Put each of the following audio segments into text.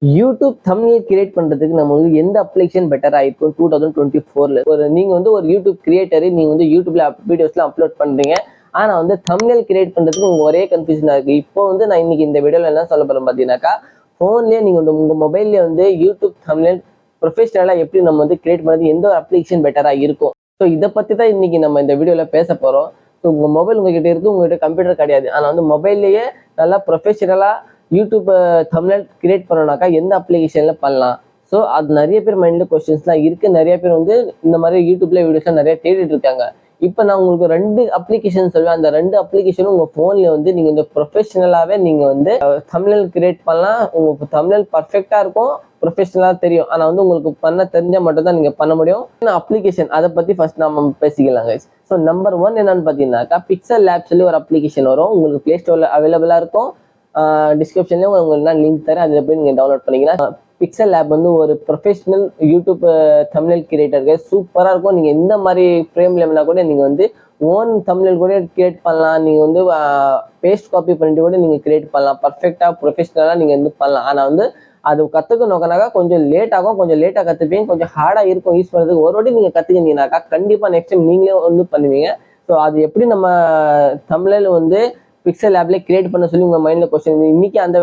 YouTube thumbnail create பண்றதுக்கு நம்ம வந்து எந்த அப்ளிகேஷன் பெட்டரா இருக்கும் 2024ல நீங்க வந்து ஒரு யூடியூப் கிரியேட்டர், நீங்க வந்து யூடியூப்ல வீடியோஸ்லாம் அப்லோட் பண்றீங்க. ஆனா வந்து தம்ப்நெயில் கிரியேட் பண்றதுக்கு உங்க ஒரே கன்ஃபியூஷனா இருக்கு. இப்போ வந்து நான் இன்னைக்கு இந்த வீடியோல என்ன சொல்ல போறேன் பாத்தீங்கன்னாக்கா, போன்லயே நீங்க வந்து உங்க மொபைல்ல வந்து யூடியூப் தம்ப்நெயில் ப்ரொஃபஷனலா எப்படி நம்ம வந்து கிரியேட் பண்றது, எந்த ஒரு அப்ளிகேஷன் பெட்டரா இருக்கும். ஸோ இதை பத்தி தான் இன்னைக்கு நம்ம இந்த வீடியோல பேச போறோம். ஸோ உங்க மொபைல் உங்ககிட்ட இருக்கு, உங்ககிட்ட கம்ப்யூட்டர் கிடையாது. ஆனா வந்து மொபைல்லயே நல்லா ப்ரொஃபஷனலா யூடியூப் தம்ப்நெயில் கிரியேட் பண்ணோம்னாக்கா எந்த அப்ளிகேஷன்ல பண்ணலாம். ஸோ அது நிறைய பேர் மைண்ட்ல கொஸ்டின்ஸ்லாம் இருக்கு. நிறைய பேர் வந்து இந்த மாதிரி யூடியூப்ல வீடியோஸ்லாம் நிறைய தேடிட்டு இருக்காங்க. இப்போ நான் உங்களுக்கு 2 அப்ளிகேஷன் சொல்லுவேன். அந்த 2 அப்ளிகேஷனும் உங்க போன்ல வந்து நீங்க இந்த ப்ரொஃபஷனலாவே நீங்க வந்து தம்ப்நெயில் கிரியேட் பண்ணலாம். உங்களுக்கு தம்ப்நெயில் பர்ஃபெக்டா இருக்கும், ப்ரொஃபஷனலா தெரியும். ஆனா வந்து உங்களுக்கு பண்ண தெரிஞ்சா மட்டும் தான் நீங்க பண்ண முடியும். அப்ளிகேஷன் அதை பத்தி ஃபர்ஸ்ட் நம்ம பேசிக்கலாம் guys. ஸோ நம்பர் 1 என்னன்னு பாத்தீங்கன்னாக்கா, பிக்சல் லேப் சொல்லி ஒரு அப்ளிகேஷன் வரும். உங்களுக்கு பிளே ஸ்டோர்ல அவைலபிளா இருக்கும். டிஸ்கிரிப்ஷன்லேயும் உங்களுக்கு நான் லிங்க் தரேன், அதில் போய் நீங்கள் டவுன்லோட் பண்ணிக்கலாம். பிக்சல் லேப் வந்து ஒரு ப்ரொஃபஷனல் யூடியூப் தம்ப்நெயில் கிரியேட்டருக்கு சூப்பராக இருக்கும். நீங்கள் எந்த மாதிரி ஃப்ரேமில் வேணா கூட நீங்கள் வந்து ஓன் தம்ப்நெயில் கூட கிரியேட் பண்ணலாம். நீங்கள் வந்து பேஸ்ட் காப்பி பண்ணிட்டு கூட நீங்கள் கிரியேட் பண்ணலாம். பர்ஃபெக்டாக ப்ரொஃபஷனலாக நீங்கள் வந்து பண்ணலாம். ஆனால் வந்து அது கற்றுக்கணுக்கனாக்கா கொஞ்சம் லேட் ஆகும். கொஞ்சம் லேட்டாக கற்றுப்பீங்க, கொஞ்சம் ஹார்டாக இருக்கும் யூஸ் பண்ணுறதுக்கு. ஒரு வாட்டி நீங்கள் கற்றுக்கிட்டீங்கன்னாக்கா கண்டிப்பாக நெக்ஸ்ட் டைம் நீங்களே வந்து பண்ணுவீங்க. ஸோ அது எப்படி நம்ம தம்ப்நெயில் வந்து பிக்சல் லேப்ல கிரியேட் பண்ண சொல்லி உங்க மைண்ட்ல கொஸ்டின். இன்னைக்கு அந்த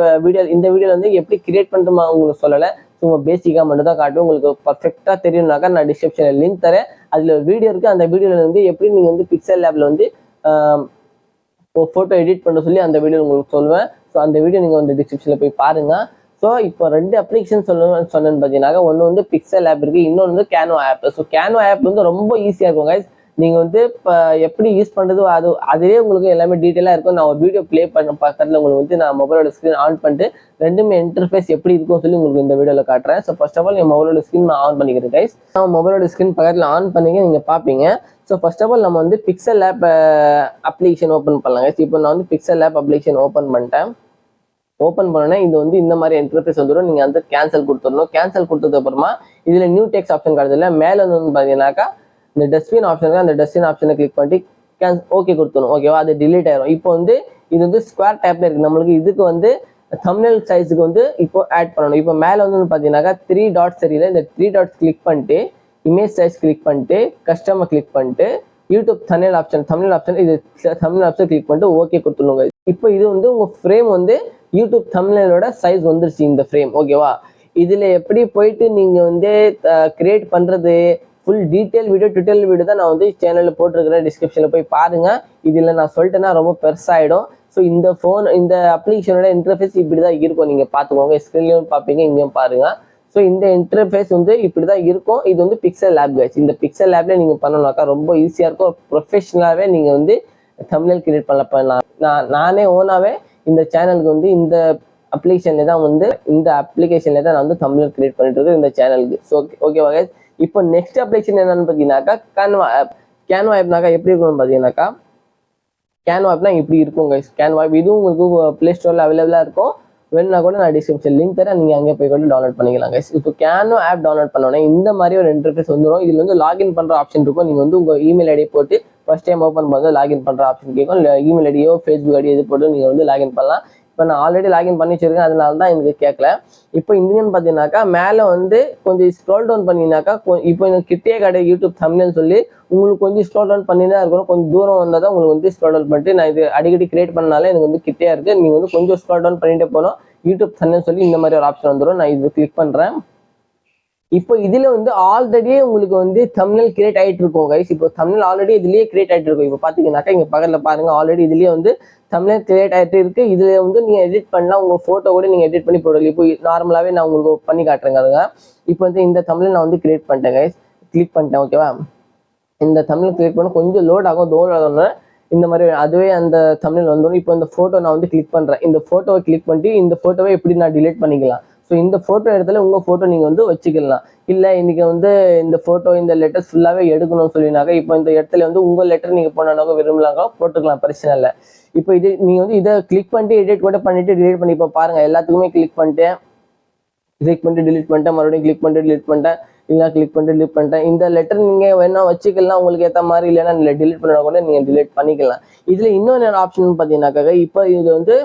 இந்த வீடியோல வந்து எப்படி கிரியேட் பண்ணுமா உங்களுக்கு சொல்லலை. உங்க பேசிக்கா மட்டும் தான் காட்டும். உங்களுக்கு பர்ஃபெக்டா தெரியும்னாக்கா நான் டிஸ்கிரிப்ஷன்ல லிங்க் தரேன், அதுல ஒரு வீடியோ இருக்கு. அந்த வீடியோல வந்து எப்படி நீங்க வந்து பிக்சல் லேப்ல வந்து போட்டோ எடிட் பண்ண சொல்லி அந்த வீடியோ உங்களுக்கு சொல்லுவேன். ஸோ அந்த வீடியோ நீங்க வந்து டிஸ்கிரிப்ஷன்ல போய் பாருங்க. ஸோ இப்போ 2 அப்ளிகேஷன் சொன்னேன்னு பார்த்தீங்கன்னா, ஒன்று வந்து பிக்சல் ஆப் இருக்கு, இன்னொன்று வந்து கேனோ ஆப். ஸோ கேனோ ஆப் வந்து ரொம்ப ஈஸியாக இருக்கும் guys. நீங்க வந்து இப்போ எப்படி யூஸ் பண்றது அதுலேயே உங்களுக்கு எல்லாமே டீட்டெயிலாக இருக்கும். நான் ஒரு வீடியோ ப்ளே பண்ண பக்கத்தில் உங்களுக்கு வந்து நான் மொபைலோட ஸ்க்ரீன் ஆன் பண்ணிட்டு ரெண்டுமே இன்டர்ஃபேஸ் எப்படி இருக்கும் சொல்லி உங்களுக்கு இந்த வீடியோவில் காட்டுறேன். ஸோ ஃபர்ஸ்ட் ஆஃப் ஆல் என் மொபைலோட ஸ்க்ரீன் நான் ஆன் பண்ணிக்கிறேன் கைஸ். நான் மொபைலோட ஸ்க்ரீன் பக்கத்தில் ஆன் பண்ணிங்க நீங்கள் பார்ப்பீங்க. ஸோ ஃபர்ஸ்ட் ஆஃப் ஆல் நம்ம வந்து பிக்சல் ஆப் அப்ளிகேஷன் ஓப்பன் பண்ணலாம் guys. இப்போ நான் வந்து பிக்சல் ஆப் அப்ளிகேஷன் ஓப்பன் பண்ணிட்டேன். ஓப்பன் பண்ணோன்னா இது வந்து இந்த மாதிரி இன்டர்ஃபேஸ் வந்துடும். நீங்கள் வந்து கேன்சல் கொடுத்துடணும். கேன்சல் கொடுத்தது அப்புறமா இதில் நியூ டெக்ஸ்ட் ஆப்ஷன் கிடைச்சதில்ல. மேலே வந்து பார்த்தீங்கன்னாக்கா இந்த டஸ்ட்பின் ஆப்ஷன், அந்த டஸ்ட்பின் ஆப்ஷனை கிளிக் பண்ணி ஓகே கொடுத்துடணும். ஓகேவா, அது டிலீட் ஆயிரும். இப்போ வந்து இது வந்து ஸ்கொயர் டேப்ல இருக்கு. நம்மளுக்கு இதுக்கு வந்து தம்ப்நெயில் சைஸுக்கு வந்து இப்போ ஆட் பண்ணணும். இப்போ மேலே வந்து பார்த்தீங்கன்னாக்கா 3 டாட்ஸ் தெரியல. இந்த 3 டாட்ஸ் கிளிக் பண்ணிட்டு இமேஜ் சைஸ் கிளிக் பண்ணிட்டு கஸ்டமர் கிளிக் பண்ணிட்டு யூடியூப் தம்ப்நெயில் ஆப்ஷன் இது தம்ப்நெயில் ஆப்ஷன் கிளிக் பண்ணிட்டு ஓகே கொடுத்துருங்க. இப்போ இது வந்து உங்க ஃப்ரேம் வந்து யூடியூப் தம்ப்நெயிலோட சைஸ் வந்துருச்சு இந்த ஃப்ரேம். ஓகேவா, இதுல எப்படி போயிட்டு நீங்க வந்து கிரியேட் பண்றது ஃபுல் டீட்டெயில் வீடியோ தான் நான் வந்து சேனல்ல போட்டிருக்கிறேன், டிஸ்கிரிப்ஷன்ல போய் பாருங்க. இதுல நான் சொல்லிட்டேன்னா ரொம்ப பெருசாயிடும். ஸோ இந்த அப்ளிகேஷனோட இன்டர்ஃபேஸ் இப்படிதான் இருக்கும். நீங்க பாத்துக்கோங்க, ஸ்கிரீன்லயும் பார்ப்பீங்க, இங்கேயும் பாருங்க. ஸோ இந்த இன்டர்ஃபேஸ் வந்து இப்படிதான் இருக்கும். இது வந்து பிக்சல் லேப் கைஸ். இந்த பிக்சல் லேப்ல நீங்க பண்ணணும்னாக்கா ரொம்ப ஈஸியா இருக்கும். ப்ரொஃபஷனலாவே நீங்க வந்து தம்ப்நெயில் கிரியேட் பண்ணலாம். நானே ஓனாவே இந்த சேனலுக்கு வந்து இந்த அப்ளிகேஷன்ல தான் நான் வந்து தம்ப்நெயில் கிரியேட் பண்ணிட்டு இருக்கேன் இந்த சேனலுக்கு. ஸோ ஓகேவா கைஸ். இப்போ நெக்ஸ்ட் அப்ளிகேஷன் என்னன்னு பார்த்தீங்கன்னாக்கா கேன்வா ஆப். கேன்வா ஆப்னாக்கா எப்படி இருக்கும்னு பார்த்தீங்கன்னாக்கா, கேன்வா ஆப்னா இப்படி இருக்கும் கைஸ். கேன்வா ஆப் இதுவும் உங்களுக்கு பிளே ஸ்டோர்ல அவைலபிளா இருக்கும். வேணும்னா கூட நான் டிஸ்கிரிப்ஷன் லிங்க் தரேன், நீங்க அங்கே போய் கூட டவுன்லோட் பண்ணிக்கலாம் கைஸ். இப்போ கேன்வா ஆப் டவுன்லோட் பண்ணோன்னே இந்த மாதிரி ஒரு இன்டர்ஃபேஸ் வந்துடும். இதுல வந்து லாகின் பண்ற ஆப்ஷன் இருக்கும். நீங்க வந்து உங்க இமெயில் ஐடி போட்டு ஃபர்ஸ்ட் டைம் ஓப்பன் பண்ணும்போது லாகின் பண்ற ஆப்ஷன் கேட்கும். இல்லை இமெயில் ஐடியோ ஃபேஸ்புக் ஐடியோ எது போட்டு நீங்க வந்து லாகின் பண்ணலாம். இப்போ நான் ஆல்ரெடி லாகின் பண்ணி வச்சிருக்கேன், அதனால தான் எனக்கு கேட்கல. இப்போ இங்கன்னு பார்த்தீங்கன்னாக்கா மேலே வந்து கொஞ்சம் ஸ்க்ரோல் டவுன் பண்ணினாக்கா இப்போ எனக்கு கிட்டே கிடையாது யூடியூப் தம்ப்நெயில் சொல்லி உங்களுக்கு கொஞ்சம் ஸ்க்ரோல் டவுன் பண்ணி தான் இருக்கணும். கொஞ்சம் தூரம் வந்தால் தான் உங்களுக்கு வந்து ஸ்க்ரோல் டவுன் பண்ணிட்டு நான் இது அடிக்கடி கிரியேட் பண்ணனால எனக்கு வந்து கிட்டே இருக்கு. நீங்கள் வந்து கொஞ்சம் ஸ்க்ரோல் டவுன் பண்ணிட்டே போகணும். யூடியூப் தம்ப்நெயில் சொல்லி இந்த மாதிரி ஒரு ஆப்ஷன் வந்துடும். நான் இது கிளிக் பண்ணுறேன். இப்போ இதுல வந்து ஆல்ரெடியே உங்களுக்கு வந்து தம்ப்நெயில் கிரியேட் ஆயிட்டு இருக்கும் கைஸ். இப்போ தம்ப்நெயில் ஆல்ரெடி இதுலயே கிரியேட் ஆயிட்டு இருக்கும். இப்போ பாத்தீங்கன்னாக்கா இங்க பக்கத்துல பாருங்க, ஆல்ரெடி இதுலயே வந்து தம்ப்நெயில் கிரியேட் ஆயிட்டு இருக்கு. இதுல வந்து நீங்க எடிட் பண்ணலாம். உங்க போட்டோ கூட நீங்க எடிட் பண்ணி போடலாம். இப்போ நார்மலாவே நான் உங்களுக்கு பண்ணி காட்டுறேங்க. இப்போ வந்து இந்த தம்ப்நெயில் நான் வந்து கிரியேட் பண்ணிட்டேன் கைஸ். கிளிக் பண்ணிட்டேன். ஓகேவா, இந்த தம்ப்நெயில் கிரியேட் பண்ண கொஞ்சம் லோட் ஆகும். இந்த மாதிரி அதுவே அந்த தம்ப்நெயில் வந்துடும். இப்போ இந்த போட்டோ நான் வந்து கிளிக் பண்றேன். இந்த போட்டோவை கிளிக் பண்ணிட்டு இந்த போட்டோவை எப்படி நான் டிலீட் பண்ணிக்கலாம். ஸோ இந்த போட்டோ இடத்துல உங்க போட்டோ நீங்க வந்து வச்சுக்கலாம். இல்லை இன்னைக்கு வந்து இந்த போட்டோ இந்த லெட்டர்ஸ் ஃபுல்லாவே எடுக்கணும்னு சொல்லினாக்க இப்போ இந்த இடத்துல வந்து உங்க லெட்டர் நீங்க போனாக்க விரும்பலாங்க போட்டுக்கலாம், பிரச்சனை இல்லை. இப்போ இது நீங்க வந்து இதை கிளிக் பண்ணிட்டு எடிட் கூட பண்ணிட்டு டிலீட் பண்ணி இப்போ பாருங்க, எல்லாத்துக்குமே கிளிக் பண்ணிட்டு டிலீட் பண்ணிட்டேன், மறுபடியும் கிளிக் பண்ணிட்டு டிலீட் பண்ணிட்டேன், இல்லைனா கிளிக் பண்ணிட்டு டிலீட் பண்ணிட்டேன். இந்த லெட்டர் நீங்க வேணா வச்சுக்கலாம் உங்களுக்கு ஏற்ற மாதிரி, இல்லைன்னா டிலீட் பண்ணா கூட நீங்க டிலீட் பண்ணிக்கலாம். இதுல இன்னொன்று ஆப்ஷன் பார்த்தீங்கன்னாக்கா, இப்போ இது வந்து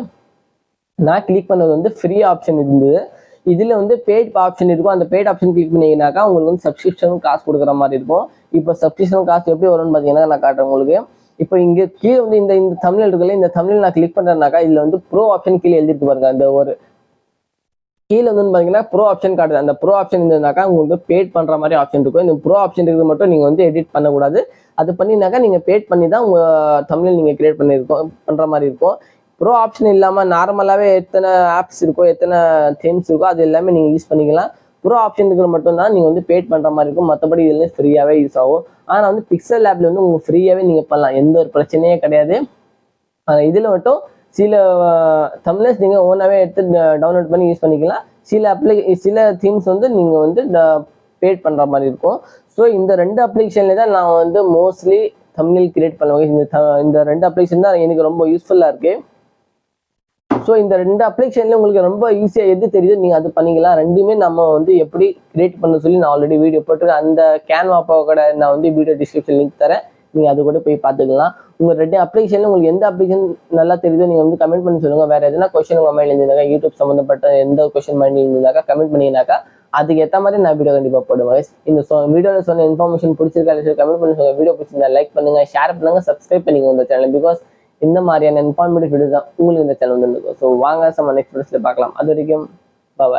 நான் கிளிக் பண்ணது வந்து ஃப்ரீ ஆப்ஷன் இருந்தது. இதுல வந்து பெய்ட் ஆப்ஷன் இருக்கும். அந்த பெய்ட் ஆப்ஷன் கிளிக் பண்ணீங்கன்னாக்கா உங்களுக்கு வந்து சப்ஸ்கிரிப்ஷன் காசு கொடுக்குற மாதிரி இருக்கும். இப்போ சப்ஸ்கிரிப்ஷன் காசு எப்படி வரும்னு பாத்தீங்கன்னா நான் காட்டுறேன் உங்களுக்கு. இப்போ இங்க கீழே வந்து இந்த தமிழ் இருக்குல்ல, இந்த தமிழ் நான் கிளிக் பண்றேன்னாக்கா இதுல வந்து ப்ரோ ஆப்ஷன் கீழே எழுதிட்டு பாருங்க. அந்த ஒரு கீழே வந்து பாத்தீங்கன்னா ப்ரோ ஆப்ஷன் காட்டுது. அந்த ப்ரோ ஆப்ஷன் இருந்ததுனாக்கா உங்களுக்கு பெய்ட் பண்ற மாதிரி ஆப்ஷன் இருக்கும். இந்த ப்ரோ ஆப்ஷன் இருக்கிறது மட்டும் நீங்க வந்து எடிட் பண்ணக்கூடாது. அது பண்ணினாக்கா நீங்க பெய்ட் பண்ணி தான் உங்க தமிழ் நீங்க கிரியேட் பண்ணிருக்கோம் பண்ற மாதிரி இருக்கும். ப்ரோ ஆப்ஷன் இல்லாம நார்மலாவே எத்தனை ஆப்ஸ் இருக்கோ, எத்தனை தீம்ஸ் இருக்கோ அது எல்லாமே நீங்க யூஸ் பண்ணிக்கலாம். ப்ரோ ஆப்ஷன் இருக்கிற மட்டும் தான் நீங்க வந்து பெய்ட் பண்ற மாதிரி இருக்கும். மற்றபடி இதுல ஃப்ரீயாவே யூஸ் ஆகும். ஆனா வந்து பிக்சல் லேப்ல வந்து உங்களுக்கு ஃப்ரீயாவே நீங்க பண்ணலாம், எந்த ஒரு பிரச்சனையே கிடையாது. இதுல மட்டும் சில தம்ப்நெயில்ஸ் நீங்க ஓனாவே எடுத்து டவுன்லோட் பண்ணி யூஸ் பண்ணிக்கலாம். சில தீம்ஸ் வந்து நீங்க வந்து பெய்ட் பண்ற மாதிரி இருக்கும். ஸோ இந்த 2 அப்ளிகேஷன்ல தான் நான் வந்து மோஸ்ட்லி தம்ப்நெயில் கிரியேட் பண்ணுவேன். இந்த 2 அப்ளிகேஷன் தான் எனக்கு ரொம்ப யூஸ்ஃபுல்லா இருக்கு. ஸோ இந்த 2 அப்ளிகேஷன்ல உங்களுக்கு ரொம்ப ஈஸியா எது தெரியுது நீங்க அது பண்ணிக்கலாம். ரெண்டுமே நம்ம வந்து எப்படி கிரியேட் பண்ண சொல்லி நான் ஆல்ரெடி வீடியோ போட்டுருக்கேன். அந்த கேன்வா கூட நான் வந்து வீடியோ டிஸ்கிரிப்ஷன் லிங்க் தரேன், நீங்க அது கூட போய் பார்த்துக்கலாம். உங்க 2 அப்ளிகேஷன்ல உங்களுக்கு எந்த அப்ளிகேஷன் நல்லா தெரியுதோ நீங்க வந்து கமெண்ட் பண்ணி சொல்லுங்க. வேற எதனா கொஸ்டின் உங்க மைண்ட்ல இருந்தாக்கா, யூடியூப் சம்பந்தப்பட்ட எந்த கொஸ்டின் மைண்ட்ல இருந்தாக்கா கமெண்ட் பண்ணீங்கன்னாக்கா அதுக்கு ஏற்ற மாதிரி நான் வீடியோ கண்டிப்பா போடுவேன். இந்த வீடியோல சொன்ன இன்ஃபர்மேஷன் பிடிச்சிருக்கா கமெண்ட் பண்ணி சொல்லுங்க. வீடியோ பிடிச்சிருந்தா லைக் பண்ணுங்க, ஷேர் பண்ணுங்க, சப்ஸ்கிரைப் பண்ணிக்கோங்க இந்த சேனல். பிகாஸ் இந்த மாதிரியான இன்ஃபார்மேட்டிவ் வீடியோ தான் உங்களுக்கு இந்த சேனல் வந்து இருக்கும். ஸோ வாங்க நம்ம நெக்ஸ்ட் வீடியோஸ்ல பார்க்கலாம். அது வரைக்கும் பாய்.